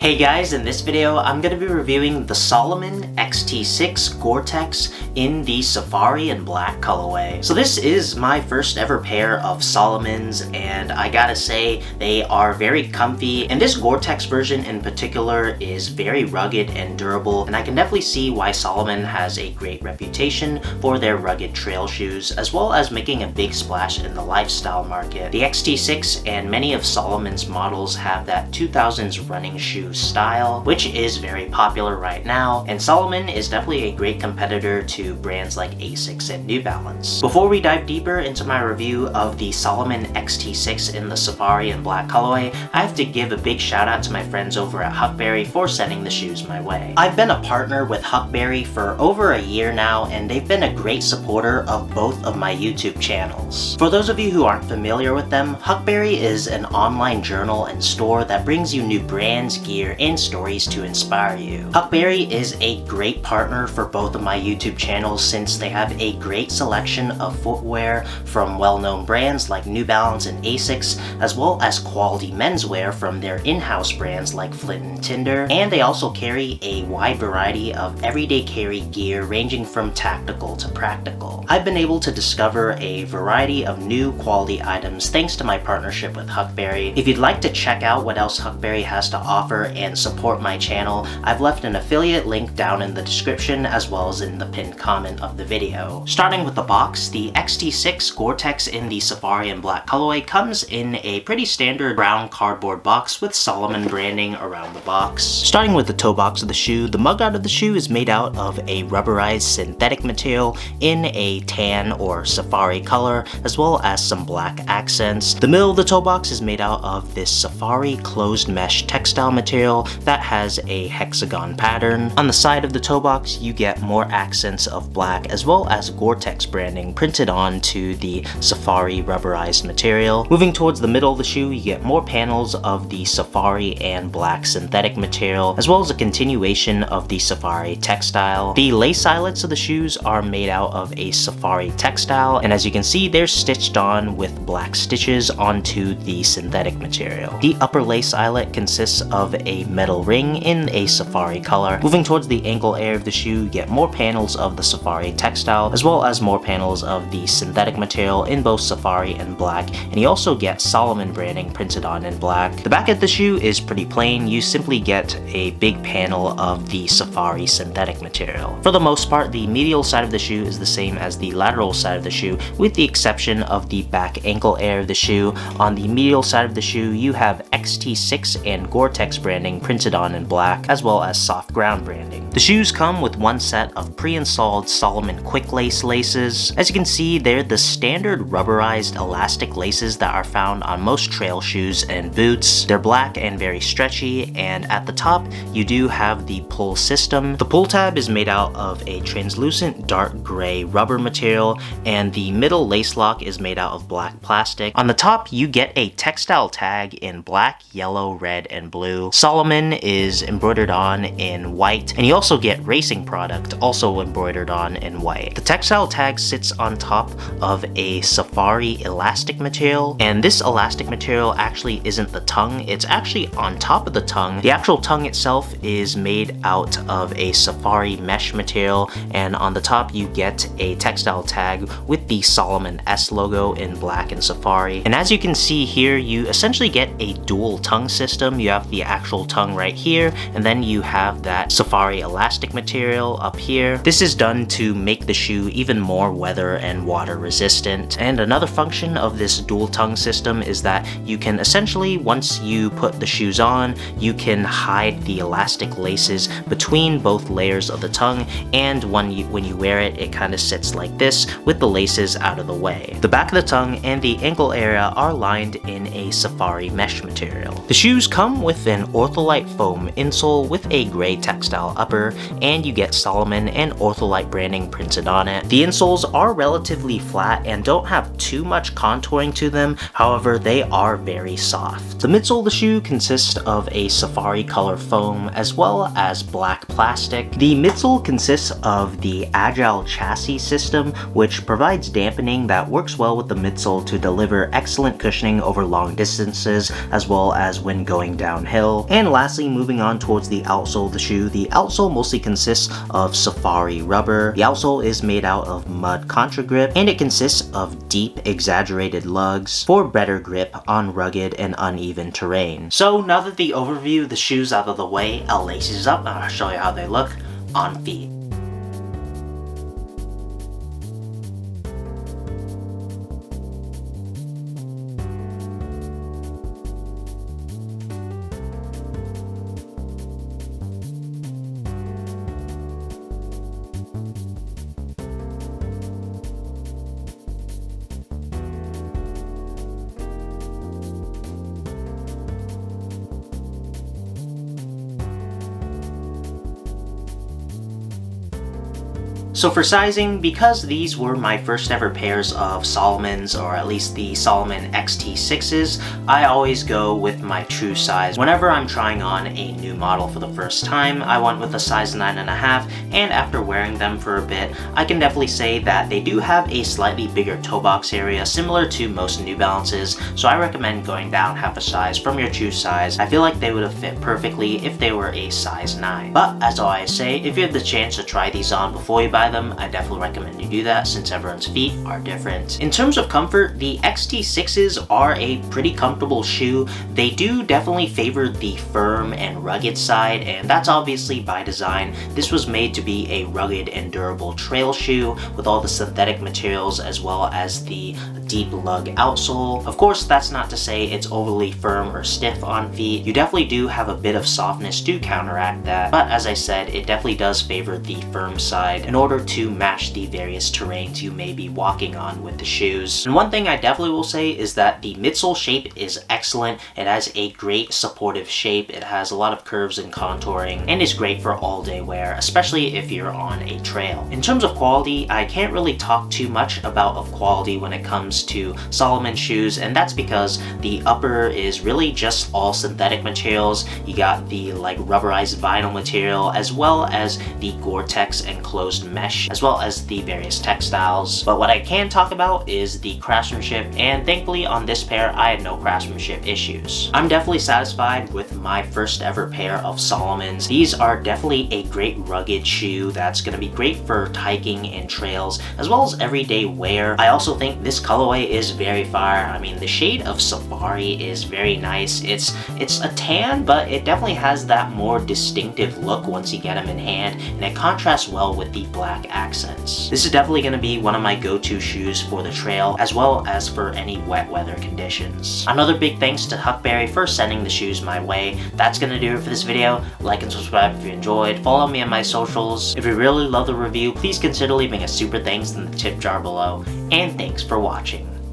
Hey guys, in this video I'm going to be reviewing the Salomon XT-6 Gore-Tex in the Safari and Black colorway. So this is my first ever pair of Salomons, and I gotta say they are very comfy, and this Gore-Tex version in particular is very rugged and durable, and I can definitely see why Salomon has a great reputation for their rugged trail shoes, as well as making a big splash in the lifestyle market. The XT-6 and many of Salomon's models have that 2000s running shoe style, which is very popular right now, and Salomon is definitely a great competitor to brands like Asics and New Balance. Before we dive deeper into my review of the Salomon XT-6 in the Safari and Black colorway, I have to give a big shout out to my friends over at Huckberry for sending the shoes my way. I've been a partner with Huckberry for over a year now, and they've been a great supporter of both of my YouTube channels. For those of you who aren't familiar with them, Huckberry is an online journal and store that brings you new brands, gear, and stories to inspire you. Huckberry is a great partner for both of my YouTube channels since they have a great selection of footwear from well-known brands like New Balance and Asics, as well as quality menswear from their in-house brands like Flint and Tinder, and they also carry a wide variety of everyday carry gear ranging from tactical to practical. I've been able to discover a variety of new quality items thanks to my partnership with Huckberry. If you'd like to check out what else Huckberry has to offer and support my channel, I've left an affiliate link down in the description as well as in the pinned comment of the video. Starting with the box, the XT-6 Gore-Tex in the Safari and Black colorway comes in a pretty standard brown cardboard box with Salomon branding around the box. Starting with the toe box of the shoe, the mug out of the shoe is made out of a rubberized synthetic material in a tan or safari color, as well as some black accents. The middle of the toe box is made out of this safari closed mesh textile material that has a hexagon pattern. On the side of the toe box, you get more accents of black as well as Gore-Tex branding printed onto the safari rubberized material. Moving towards the middle of the shoe, you get more panels of the safari and black synthetic material, as well as a continuation of the safari textile. The lace eyelets of the shoes are made out of a safari textile, and as you can see, they're stitched on with black stitches onto the synthetic material. The upper lace eyelet consists of a metal ring in a safari color. Moving towards the ankle area of the shoe, you get more panels of the safari textile, as well as more panels of the synthetic material in both safari and black, and you also get Salomon branding printed on in black. The back of the shoe is pretty plain. You simply get a big panel of the safari synthetic material. For the most part, the medial side of the shoe is the same as the lateral side of the shoe, with the exception of the back ankle area of the shoe. On the medial side of the shoe, you have XT-6 and Gore-Tex branding printed on in black, as well as soft ground branding. The shoes come with one set of pre-installed Salomon quick lace laces. As you can see, they're the standard rubberized elastic laces that are found on most trail shoes and boots. They're black and very stretchy, and at the top you do have the pull system. The pull tab is made out of a translucent dark gray rubber material, and the middle lace lock is made out of black plastic. On the top you get a textile tag in black, yellow, red, and blue. Salomon is embroidered on in white, and you also get racing product also embroidered on in white. The textile tag sits on top of a safari elastic material, and this elastic material actually isn't the tongue, it's actually on top of the tongue. The actual tongue itself is made out of a safari mesh material, and on the top you get a textile tag with the Salomon S logo in black and safari. And as you can see here, you essentially get a dual tongue system. You have the actual tongue right here, and then you have that safari elastic material up here. This is done to make the shoe even more weather and water resistant. And another function of this dual tongue system is that you can essentially, once you put the shoes on, you can hide the elastic laces between both layers of the tongue, and when you wear it, it kind of sits like this with the laces out of the way. The back of the tongue and the ankle area are lined in a safari mesh material. The shoes come with an ortholite foam insole with a gray textile upper, and you get Salomon and ortholite branding printed on it. The insoles are relatively flat and don't have too much contouring to them, however they are very soft. The midsole of the shoe consists of a safari color foam as well as black plastic. The midsole consists of the Agile chassis system, which provides dampening that works well with the midsole to deliver excellent cushioning over long distances as well as when going downhill. And lastly, moving on towards the outsole of the shoe, the outsole mostly consists of safari rubber. The outsole is made out of mud contra grip, and it consists of deep exaggerated lugs for better grip on rugged and uneven terrain. So now that the overview of the shoes out of the way, I'll lace these up and I'll show you how they look on feet. So for sizing, because these were my first ever pairs of Salomons, or at least the Salomon XT-6s, I always go with my true size. Whenever I'm trying on a new model for the first time, I went with a size 9.5, and after wearing them for a bit, I can definitely say that they do have a slightly bigger toe box area, similar to most New Balances, so I recommend going down half a size from your true size. I feel like they would have fit perfectly if they were a size 9. But as I always say, if you have the chance to try these on before you buy them, I definitely recommend you do that since everyone's feet are different. In terms of comfort, the XT6s are a pretty comfortable shoe. They do definitely favor the firm and rugged side, and that's obviously by design. This was made to be a rugged and durable trail shoe with all the synthetic materials as well as the deep lug outsole. Of course, that's not to say it's overly firm or stiff on feet. You definitely do have a bit of softness to counteract that, but as I said, it definitely does favor the firm side in order to match the various terrains you may be walking on with the shoes. And one thing I definitely will say is that the midsole shape is excellent. It has a great supportive shape. It has a lot of curves and contouring and is great for all day wear, especially if you're on a trail. In terms of quality, I can't really talk too much about quality when it comes to Salomon shoes, and that's because the upper is really just all synthetic materials. You got the like rubberized vinyl material as well as the Gore-Tex enclosed mesh as well as the various textiles. But what I can talk about is the craftsmanship, and thankfully on this pair I had no craftsmanship issues. I'm definitely satisfied with my first ever pair of Salomons. These are definitely a great rugged shoe that's going to be great for hiking and trails as well as everyday wear. I also think this colorway is very fire. I mean, the shade of Safari is very nice. It's a tan, but it definitely has that more distinctive look once you get them in hand, and it contrasts well with the black accents. This is definitely going to be one of my go-to shoes for the trail as well as for any wet weather conditions. Another big thanks to Huckberry for sending the shoes my way. That's going to do it for this video. Like and subscribe if you enjoyed. Follow me on my socials. If you really love the review, please consider leaving a super thanks in the tip jar below. And thanks for watching.